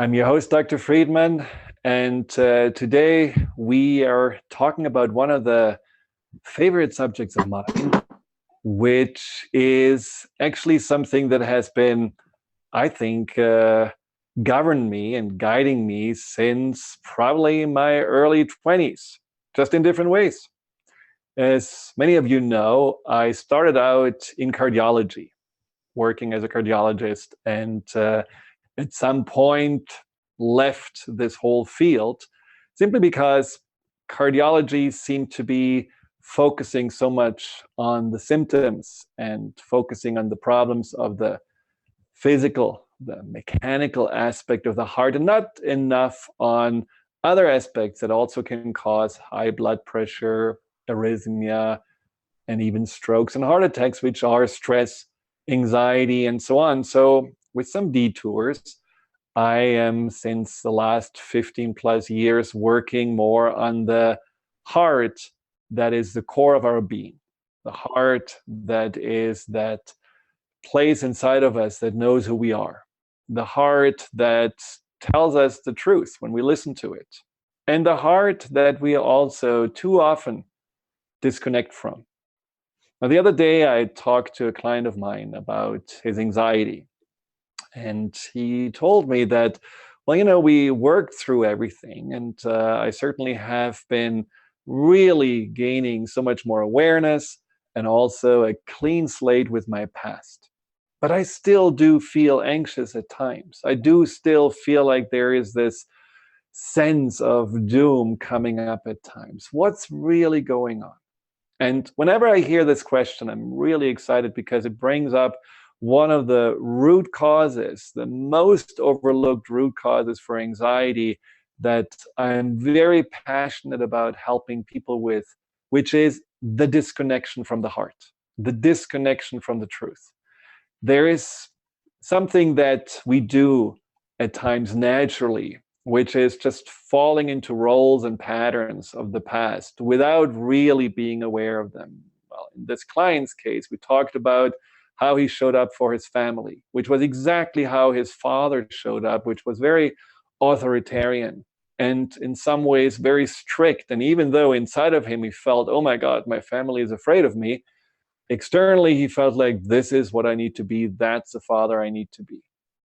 I'm your host, Dr. Friedemann, and today we are talking about one of the favorite subjects of mine, which is actually something that has been, I think, governed me and guiding me since probably my early 20s, just in different ways. As many of you know, I started out in cardiology, working as a cardiologist, and at some point left this whole field simply because cardiology seemed to be focusing so much on the symptoms and focusing on the problems of the physical, the mechanical aspect of the heart, and not enough on other aspects that also can cause high blood pressure, arrhythmia, and even strokes and heart attacks, which are stress, anxiety, and so on. So, with some detours, I am, since the last 15 plus years, working more on the heart that is the core of our being, the heart that is that place inside of us that knows who we are, the heart that tells us the truth when we listen to it, and the heart that we also too often disconnect from. Now, the other day, I talked to a client of mine about his anxiety. And he told me that, well, we worked through everything. And I certainly have been really gaining so much more awareness and also a clean slate with my past. But I still do feel anxious at times. I do still feel like there is this sense of doom coming up at times. What's really going on? And whenever I hear this question, I'm really excited because it brings up one of the root causes, the most overlooked root causes for anxiety that I'm very passionate about helping people with, which is the disconnection from the heart, the disconnection from the truth. There is something that we do at times naturally, which is just falling into roles and patterns of the past without really being aware of them. Well, in this client's case, we talked about how he showed up for his family, which was exactly how his father showed up, which was very authoritarian and in some ways very strict. And even though inside of him he felt, oh my God, my family is afraid of me, externally he felt like this is what I need to be. That's the father I need to be.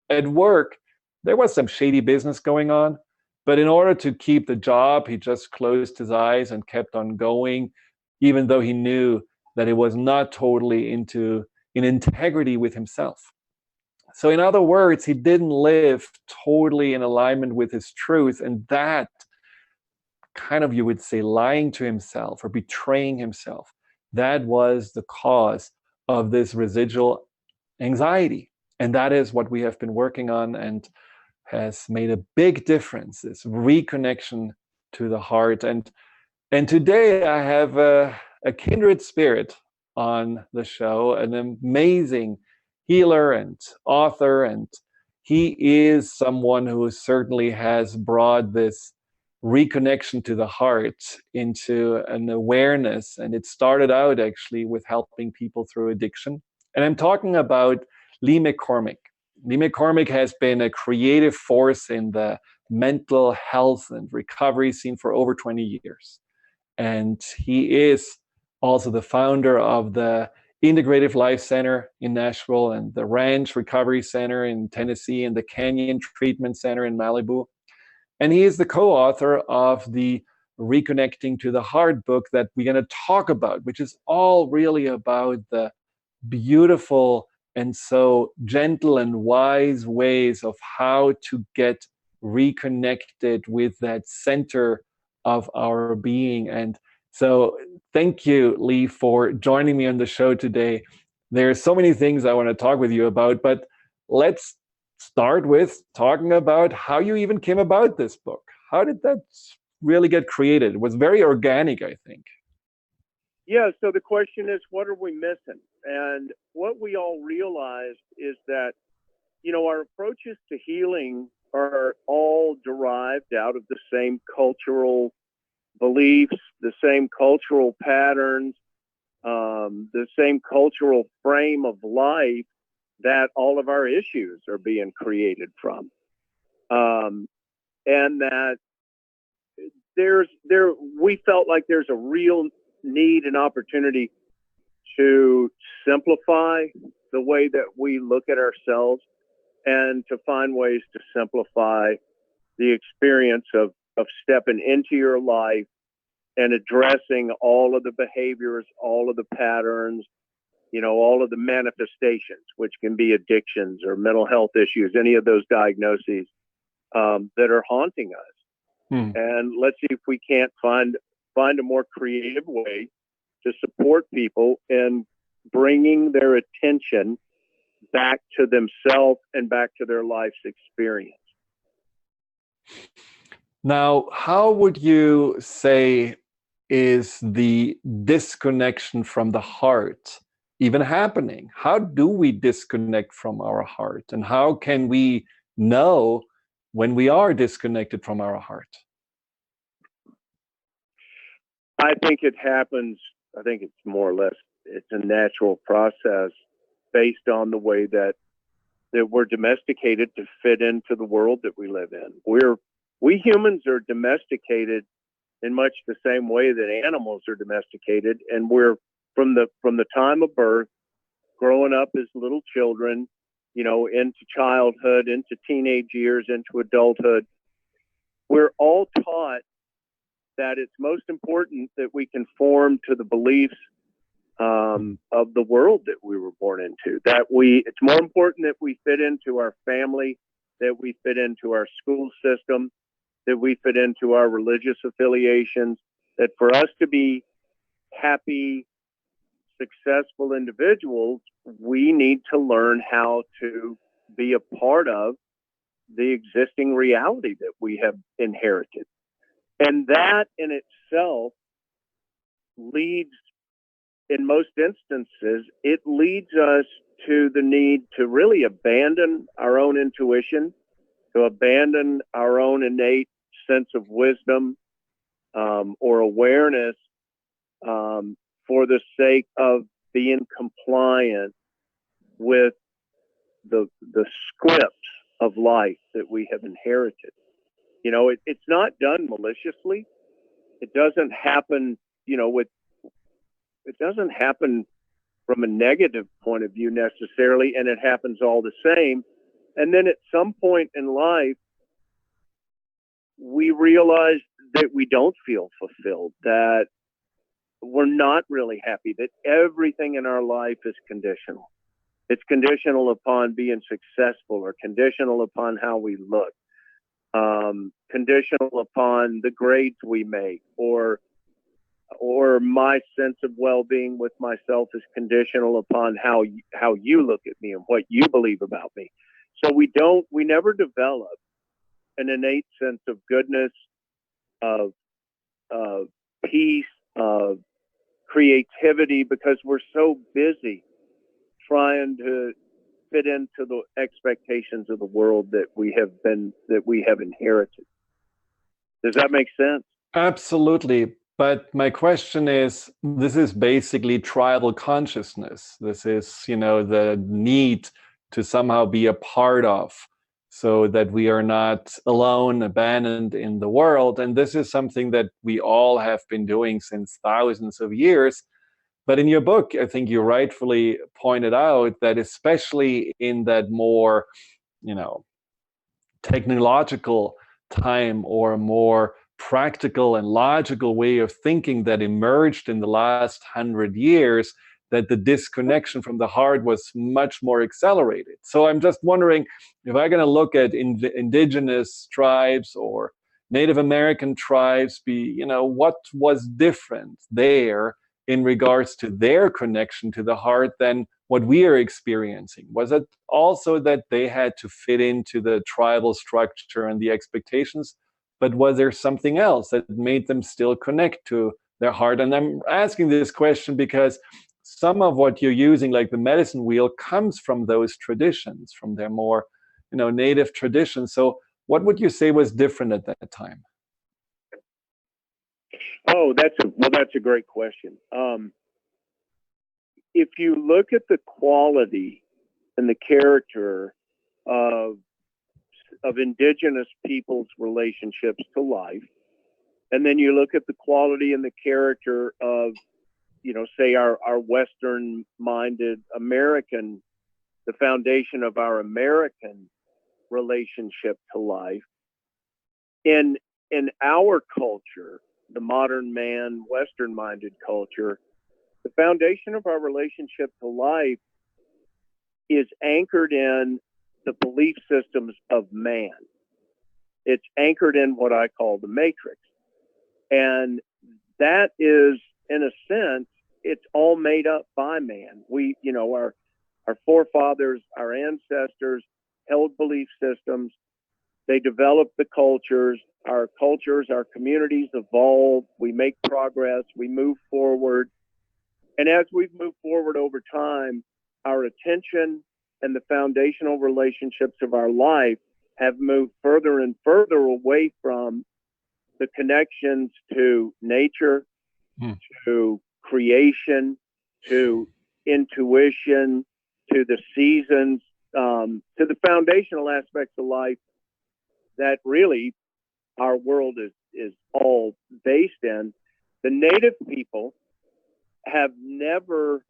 At work, there was some shady business going on, but in order to keep the job, he just closed his eyes and kept on going, even though he knew that it was not totally in integrity with himself. So in other words, he didn't live totally in alignment with his truth, and that kind of, you would say, lying to himself or betraying himself, that was the cause of this residual anxiety. And that is what we have been working on and has made a big difference, this reconnection to the heart. And today I have a kindred spirit on the show, an amazing healer and author, and he is someone who certainly has brought this reconnection to the heart into an awareness. And it started out actually with helping people through addiction. And I'm talking about Lee McCormick. Lee McCormick has been a creative force in the mental health and recovery scene for over 20 years. And he is also the founder of the Integrative Life Center in Nashville and the Ranch Recovery Center in Tennessee and the Canyon Treatment Center in Malibu. And he is the co-author of the Reconnecting to the Heart book that we're going to talk about, which is all really about the beautiful and so gentle and wise ways of how to get reconnected with that center of our being. And so thank you, Lee, for joining me on the show today. There are so many things I want to talk with you about, but let's start with talking about how you even came about this book. How did that really get created? It was very organic, I think. Yeah, so the question is, what are we missing? And what we all realized is that, our approaches to healing are all derived out of the same cultural beliefs, the same cultural patterns, the same cultural frame of life that all of our issues are being created from. and that we felt like there's a real need and opportunity to simplify the way that we look at ourselves and to find ways to simplify the experience of stepping into your life and addressing all of the behaviors, all of the patterns, all of the manifestations, which can be addictions or mental health issues, any of those diagnoses that are haunting us. And let's see if we can't find a more creative way to support people in bringing their attention back to themselves and back to their life's experience. Now, how would you say is the disconnection from the heart even happening? How do we disconnect from our heart? And how can we know when we are disconnected from our heart? I think it happens, I think it's more or less, it's a natural process based on the way that we're domesticated to fit into the world that we live in. We humans are domesticated in much the same way that animals are domesticated, and we're from the time of birth, growing up as little children, into childhood, into teenage years, into adulthood. We're all taught that it's most important that we conform to the beliefs of the world that we were born into. It's more important that we fit into our family, that we fit into our school system, that we fit into our religious affiliations, that for us to be happy, successful individuals, we need to learn how to be a part of the existing reality that we have inherited. And that in itself leads, in most instances, it leads us to the need to really abandon our own intuition, to abandon our own innate sense of wisdom or awareness for the sake of being compliant with the scripts of life that we have inherited. It's not done maliciously. It doesn't happen, it doesn't happen from a negative point of view necessarily, and it happens all the same. And then at some point in life, we realize that we don't feel fulfilled, that we're not really happy, that everything in our life is conditional. It's conditional upon being successful, or conditional upon how we look, conditional upon the grades we make, or my sense of well-being with myself is conditional upon how you look at me and what you believe about me. So we never develop an innate sense of goodness, of peace, of creativity, because we're so busy trying to fit into the expectations of the world that we have inherited. Does that make sense? Absolutely. But my question is, this is basically tribal consciousness. This is, the need to somehow be a part of, so that we are not alone, abandoned in the world. And this is something that we all have been doing since thousands of years. But in your book, I think you rightfully pointed out that especially in that more, technological time, or more practical and logical way of thinking that emerged in the last 100 years, that the disconnection from the heart was much more accelerated. So I'm just wondering, if I'm going to look at indigenous tribes or Native American tribes, what was different there in regards to their connection to the heart than what we are experiencing? Was it also that they had to fit into the tribal structure and the expectations, but was there something else that made them still connect to their heart? And I'm asking this question because some of what you're using, like the medicine wheel, comes from those traditions, from their more, native traditions. So what would you say was different at that time? Oh, that's a great question. If you look at the quality and the character of of indigenous people's relationships to life. And then you look at the quality and the character of, say our Western-minded American, the foundation of our American relationship to life. In our culture, the modern man, Western-minded culture, the foundation of our relationship to life is anchored in the belief systems of man. It's anchored in what I call the matrix. And that is, in a sense, it's all made up by man. We, our forefathers, our ancestors held belief systems. They developed the cultures. Our communities evolve. We make progress. We move forward. And as we've moved forward over time, our attention and the foundational relationships of our life have moved further and further away from the connections to nature, to creation, to intuition, to the seasons, to the foundational aspects of life that really our world is all based in. The native people have never,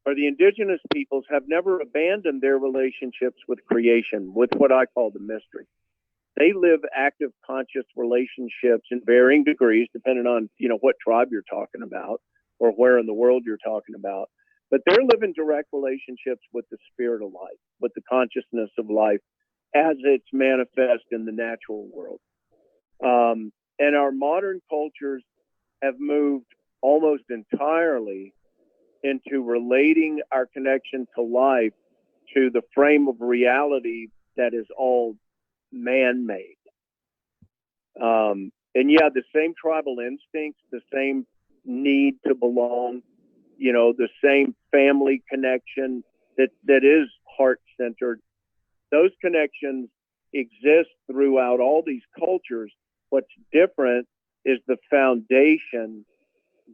or the indigenous peoples have never abandoned their relationships with creation, with what I call the mystery. They live active, conscious relationships in varying degrees, depending on, what tribe you're talking about or where in the world you're talking about. But they're living direct relationships with the spirit of life, with the consciousness of life as it's manifest in the natural world. And our modern cultures have moved almost entirely into relating our connection to life to the frame of reality that is all man-made. And yeah, the same tribal instincts, the same need to belong, the same family connection that is heart-centered. Those connections exist throughout all these cultures. What's different is the foundation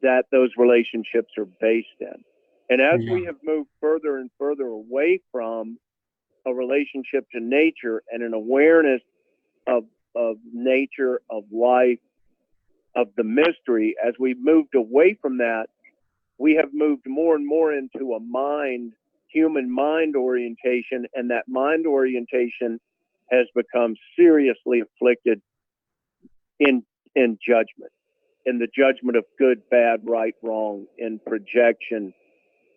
that those relationships are based in. And as we have moved further and further away from a relationship to nature and an awareness of nature, of life, of the mystery, as we've moved away from that, we have moved more and more into a human mind orientation, and that mind orientation has become seriously afflicted in judgment, in the judgment of good, bad, right, wrong, in projection,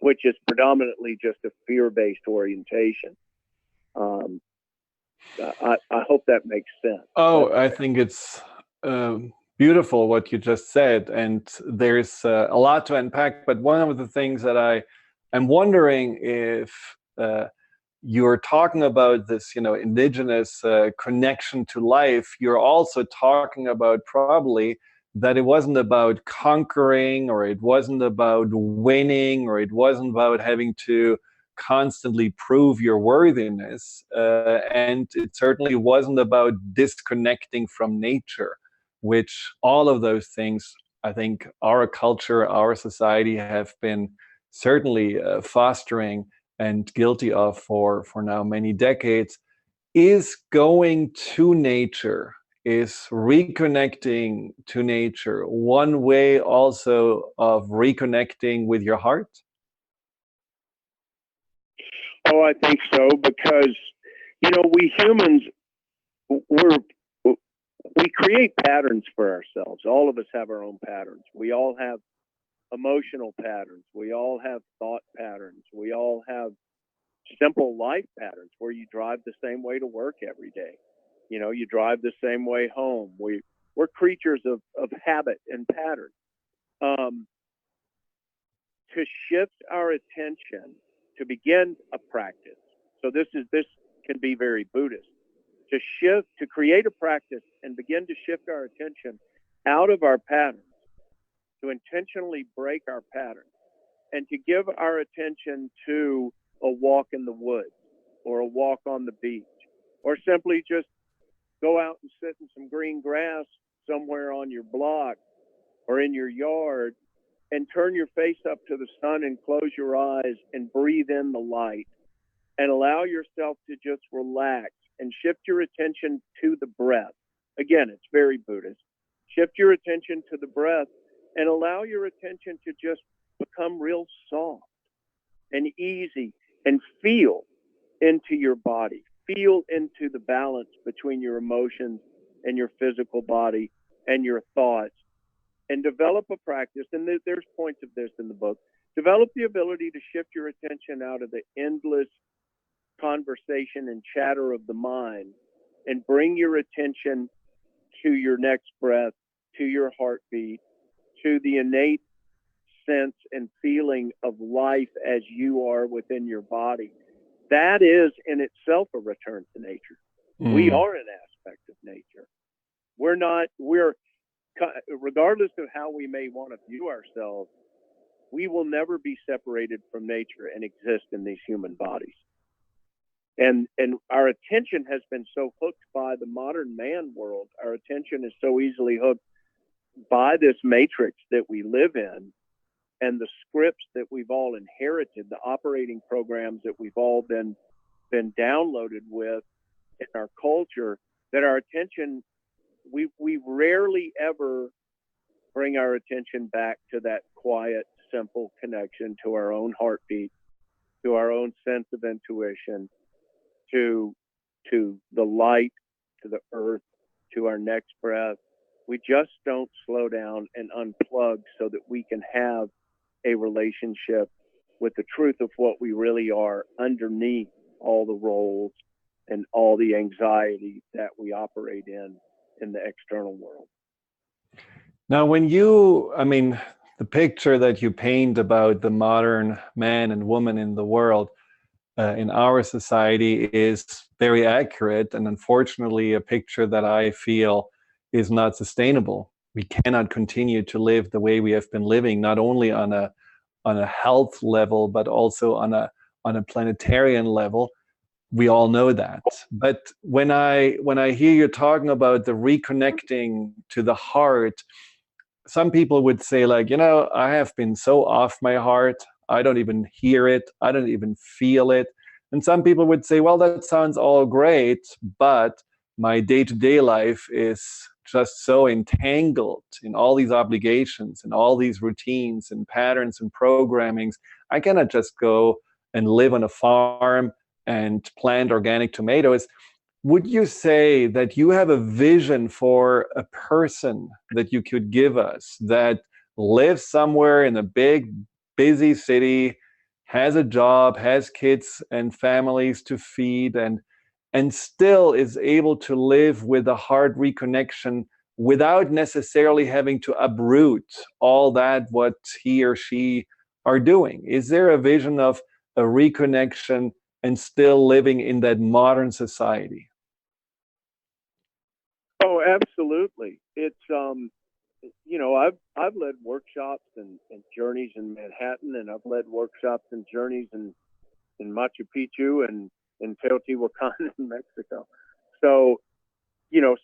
which is predominantly just a fear-based orientation. I hope that makes sense. Oh, I think it's beautiful what you just said, and there's a lot to unpack. But one of the things that I'm wondering if you're talking about this, indigenous connection to life, you're also talking about probably that it wasn't about conquering, or it wasn't about winning, or it wasn't about having to constantly prove your worthiness. And it certainly wasn't about disconnecting from nature, which all of those things, I think our culture, our society have been certainly fostering and guilty of for now many decades. Is going to nature, is reconnecting to nature one way also of reconnecting with your heart? Oh, I think so, because, we humans, we create patterns for ourselves. All of us have our own patterns. We all have emotional patterns. We all have thought patterns. We all have simple life patterns where you drive the same way to work every day. You drive the same way home. We're creatures of habit and pattern. To shift our attention, to begin a practice. So this can be very Buddhist. To create a practice and begin to shift our attention out of our patterns, to intentionally break our patterns, and to give our attention to a walk in the woods, or a walk on the beach, or simply just go out and sit in some green grass somewhere on your block or in your yard, and turn your face up to the sun and close your eyes and breathe in the light and allow yourself to just relax and shift your attention to the breath. Again, it's very Buddhist. Shift your attention to the breath and allow your attention to just become real soft and easy, and feel into your body. Feel into the balance between your emotions and your physical body and your thoughts. And develop a practice, and there's points of this in the book. Develop the ability to shift your attention out of the endless conversation and chatter of the mind and bring your attention to your next breath, to your heartbeat, to the innate sense and feeling of life as you are within your body. That is in itself a return to nature. We are an aspect of nature. We're regardless of how we may want to view ourselves, we will never be separated from nature and exist in these human bodies. And our attention has been so hooked by the modern man world. Our attention is so easily hooked by this matrix that we live in, and the scripts that we've all inherited, the operating programs that we've all been downloaded with in our culture, that our attention, we rarely ever bring our attention back to that quiet, simple connection to our own heartbeat, to our own sense of intuition, to the light, to the earth, to our next breath. We just don't slow down and unplug so that we can have a relationship with the truth of what we really are underneath all the roles and all the anxiety that we operate in the external world. Now, the picture that you paint about the modern man and woman in the world, in our society, is very accurate, and unfortunately a picture that I feel is not sustainable. We cannot continue to live the way we have been living, not only on a health level, but also on a planetarian level. We all know that. But when I hear you talking about the reconnecting to the heart, some people would say, like, I have been so off my heart, I don't even hear it, I don't even feel it. And some people would say, well, that sounds all great, but my day-to-day life is just so entangled in all these obligations and all these routines and patterns and programmings. I cannot just go and live on a farm and plant organic tomatoes. Would you say that you have a vision for a person that you could give us that lives somewhere in a big, busy city, has a job, has kids and families to feed, and still is able to live with a heart reconnection without necessarily having to uproot all that what he or she are doing? Is there a vision of a reconnection and still living in that modern society? Oh, absolutely. It's I've led workshops and journeys in Manhattan, and I've led workshops and journeys in Machu Picchu and in Teotihuacan in Mexico. So,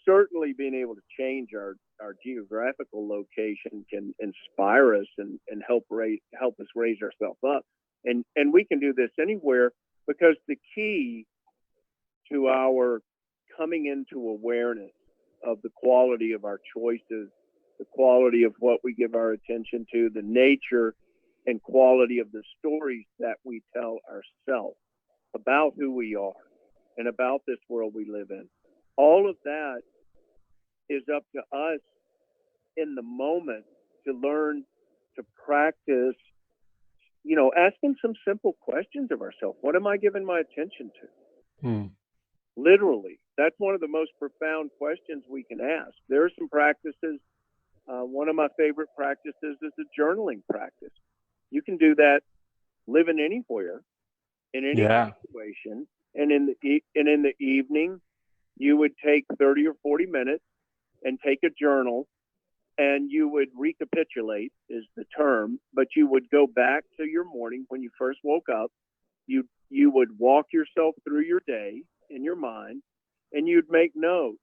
certainly being able to change our geographical location can inspire us and help us raise ourselves up. And we can do this anywhere, because the key to our coming into awareness of the quality of our choices, the quality of what we give our attention to, the nature and quality of the stories that we tell ourselves about who we are and about this world we live in. All of that is up to us in the moment to learn to practice, asking some simple questions of ourselves. What am I giving my attention to? Literally, that's one of the most profound questions we can ask. There are some practices. One of my favorite practices is the journaling practice. You can do that living anywhere, in any situation, and in the evening, you would take 30 or 40 minutes and take a journal, and you would recapitulate, is the term, but you would go back to your morning when you first woke up. You would walk yourself through your day in your mind, and you'd make note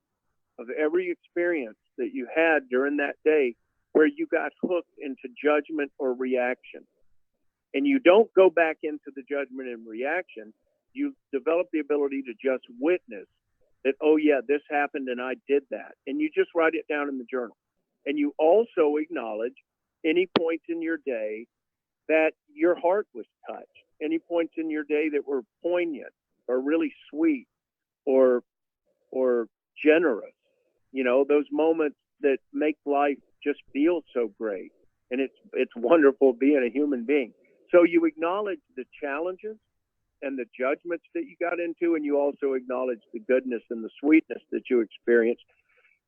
of every experience that you had during that day where you got hooked into judgment or reaction. And you don't go back into the judgment and reaction. You develop the ability to just witness that, oh yeah, this happened and I did that. And you just write it down in the journal. And you also acknowledge any points in your day that your heart was touched, any points in your day that were poignant or really sweet or generous, those moments that make life just feel so great. And it's wonderful being a human being. So you acknowledge the challenges and the judgments that you got into, and you also acknowledge the goodness and the sweetness that you experienced.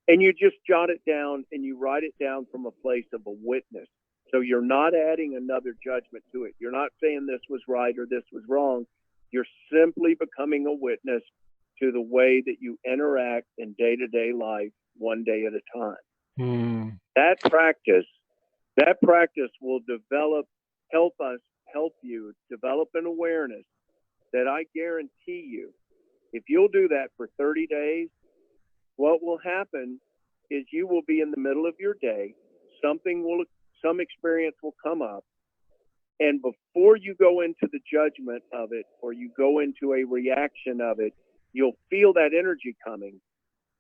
And you just jot it down and you write it down from a place of a witness. So you're not adding another judgment to it. You're not saying this was right or this was wrong. You're simply becoming a witness to the way that you interact in day-to-day life, one day at a time. Mm. That practice will help you develop an awareness that I guarantee you, if you'll do that for 30 days, what will happen is you will be in the middle of your day. Some experience will come up. And before you go into the judgment of it, or you go into a reaction of it, you'll feel that energy coming,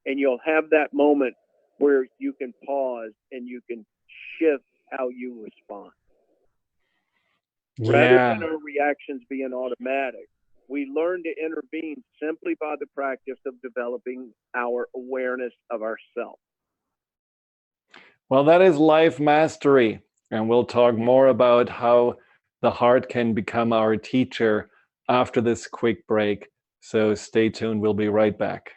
and you'll have that moment where you can pause and you can shift how you respond. Rather than our reactions being automatic, we learn to intervene simply by the practice of developing our awareness of ourselves. Well, that is life mastery. And we'll talk more about how the heart can become our teacher after this quick break. So stay tuned. We'll be right back.